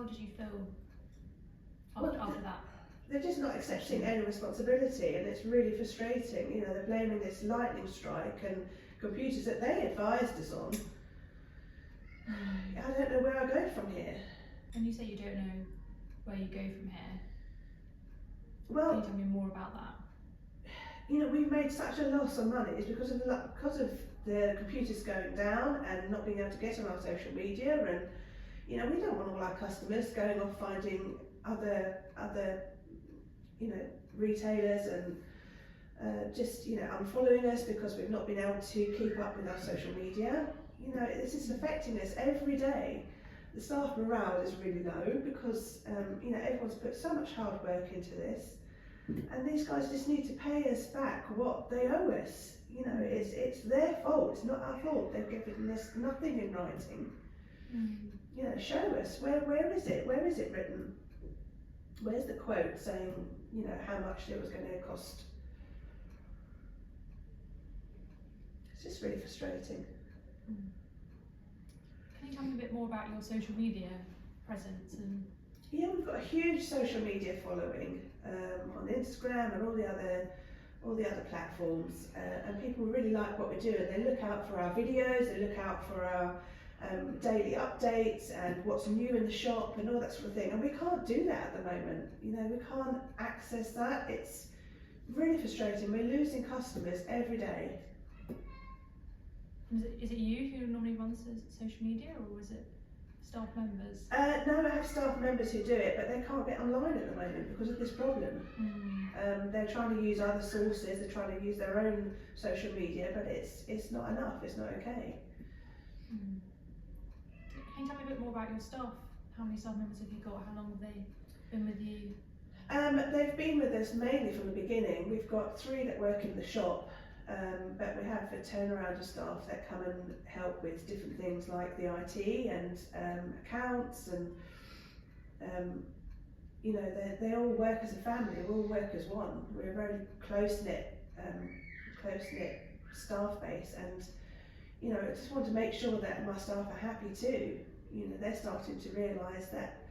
how did you feel after that? They're just not accepting any responsibility, and it's really frustrating. You know, they're blaming this lightning strike and computers that they advised us on. I don't know where I go from here. When you say you don't know where you go from here, well, can you tell me more about that? You know, we've made such a loss on money. It's because of the computers going down and not being able to get on our social media, and you know, we don't want all our customers going off finding other you know, retailers and just, you know, unfollowing us because we've not been able to keep up with our social media. You know, this is affecting us every day. The staff morale is really low because you know, everyone's put so much hard work into this, and these guys just need to pay us back what they owe us. You know, it's their fault, it's not our fault. They've given us nothing in writing. You know, show us where is it written? Where's the quote saying, you know, how much it was going to cost? It's just really frustrating. Can you tell me a bit more about your social media presence? And yeah, we've got a huge social media following on Instagram and all the other platforms, and people really like what we're doing. They look out for our videos, they look out for our daily updates and what's new in the shop and all that sort of thing, and we can't do that at the moment. You know, we can't access that. It's really frustrating. We're losing customers every day. Is it you who normally runs the social media, or is it staff members? No, I have staff members who do it, but they can't get online at the moment because of this problem. They're trying to use other sources, they're trying to use their own social media, but it's not enough, it's not okay. Can you tell me a bit more about your staff? How many staff members have you got? How long have they been with you? They've been with us mainly from the beginning. We've got 3 that work in the shop, but we have a turnaround of staff that come and help with different things like the IT and accounts, and you know, they all work as a family. We all work as one. We're a very close-knit staff base, and you know, I just want to make sure that my staff are happy too. You know, they're starting to realise that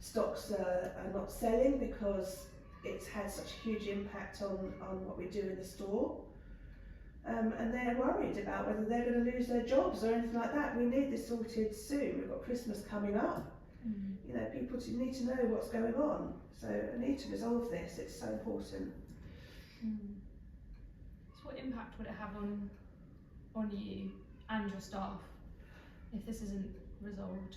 stocks are not selling because it's had such a huge impact on what we do in the store. And they're worried about whether they're going to lose their jobs or anything like that. We need this sorted soon. We've got Christmas coming up. You know, people need to know what's going on. So I need to resolve this. It's so important. So what impact would it have on you and your staff if this isn't resolved?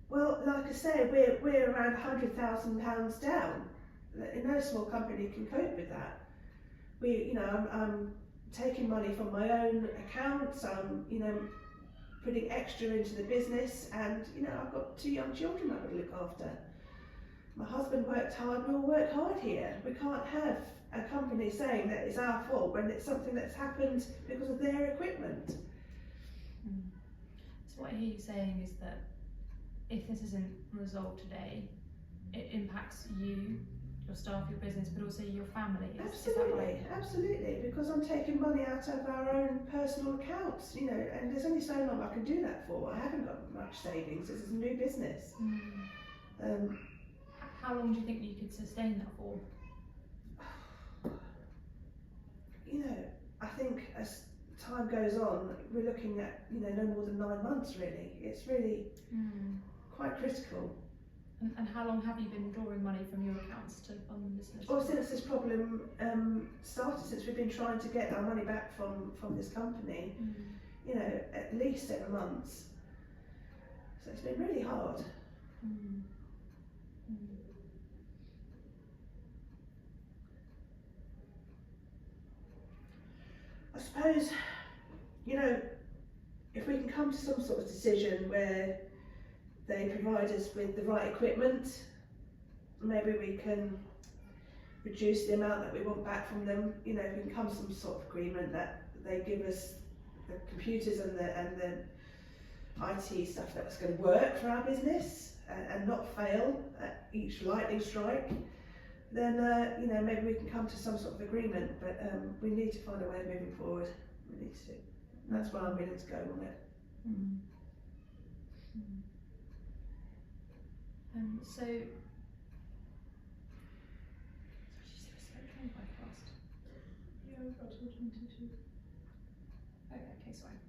Well, like I say, we're around £100,000 down. No small company can cope with that. You know, I'm taking money from my own accounts. I'm, you know, putting extra into the business, and you know, I've got 2 young children I've got to look after. My husband worked hard. We all work hard here. We can't have a company saying that it's our fault when it's something that's happened because of their equipment. So what I hear you saying is that if this isn't resolved today, it impacts you, your staff, your business, but also your family. Is that right? Absolutely, because I'm taking money out of our own personal accounts, you know, and there's only so long I can do that for. I haven't got much savings. This is a new business. How long do you think you could sustain that for? You know, I think as time goes on, we're looking at, you know, no more than 9 months really. It's really quite critical. And how long have you been drawing money from your accounts to fund the business? Well, since this problem started, since we've been trying to get our money back from this company, you know, at least 7 months. So it's been really hard. I suppose, you know, if we can come to some sort of decision where they provide us with the right equipment, maybe we can reduce the amount that we want back from them. You know, if we can come to some sort of agreement that they give us the computers and the IT stuff that's going to work for our business and not fail at each lightning strike, then you know, maybe we can come to some sort of agreement. But we need to find a way of moving forward. We need to. That's why I'm willing to go on it. So, sorry, going quite fast. Yeah, we've got till 22. Oh, okay, sorry.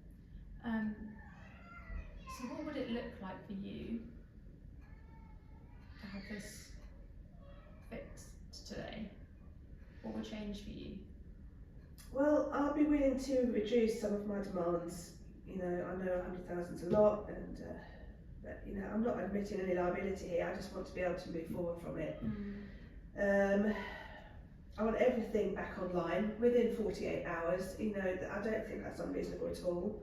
So what would it look like for you to have this fixed today? What would change for you? Well, I'll be willing to reduce some of my demands. You know, I know 100,000's a lot, and but you know, I'm not admitting any liability here. I just want to be able to move forward from it. I want everything back online within 48 hours. You know, I don't think that's unreasonable at all.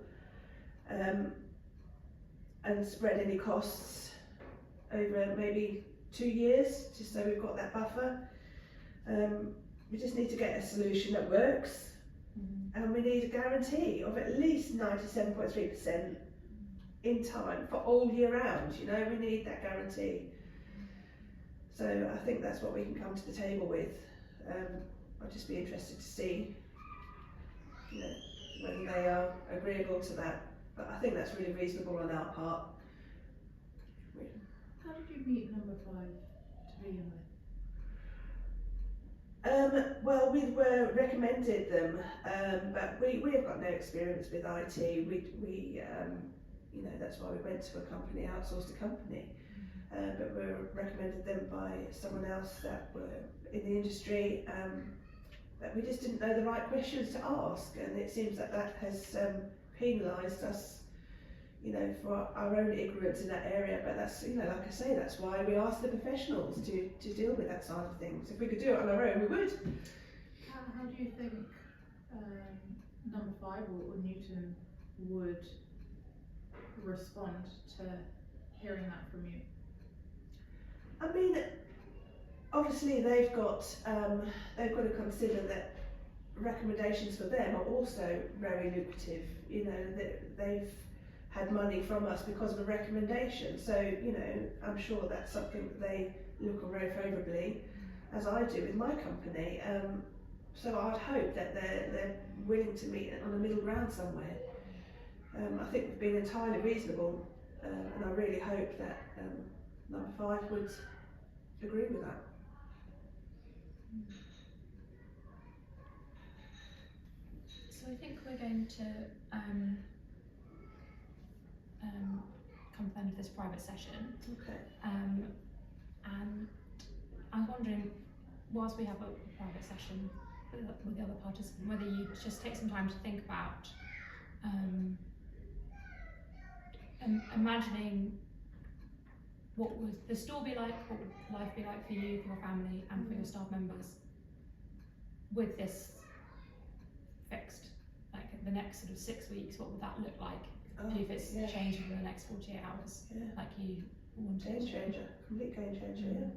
And spread any costs over maybe 2 years, just so we've got that buffer. We just need to get a solution that works, and we need a guarantee of at least 97.3% in time for all year round. You know, we need that guarantee. So I think that's what we can come to the table with. I'll just be interested to see, you know, whether they are agreeable to that. But I think that's really reasonable on our part. How did you meet number 5 to begin with? Well, we were recommended them, but we have got no experience with IT. We you know, that's why we went to a company, outsourced a company. But we were recommended them by someone else that were in the industry. But we just didn't know the right questions to ask, and it seems that that has penalised us, you know, for our own ignorance in that area. But that's, you know, like I say, that's why we ask the professionals to deal with that side of things. If we could do it on our own, we would. How do you think number 5 or Newton would respond to hearing that from you? I mean, obviously they've got to consider that recommendations for them are also very lucrative. You know, that they've had money from us because of a recommendation. So, you know, I'm sure that's something that they look on very favourably, as I do with my company. So I'd hope that they're willing to meet on a middle ground somewhere. I think we've been entirely reasonable, and I really hope that number 5 would agree with that. So I think we're going to come to the end of this private session. Okay. And I'm wondering, whilst we have a private session with the other participants, whether you just take some time to think about imagining what would the store be like, what would life be like for you, for your family, and for your staff members with this fixed, like the next sort of 6 weeks. What would that look like if it's changed in the next 48 hours, like you wanted? Game changer, complete game changer. Yeah.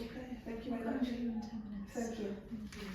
Okay, thank you very much. I'll come to you in 10 minutes. Thank you. Thank you.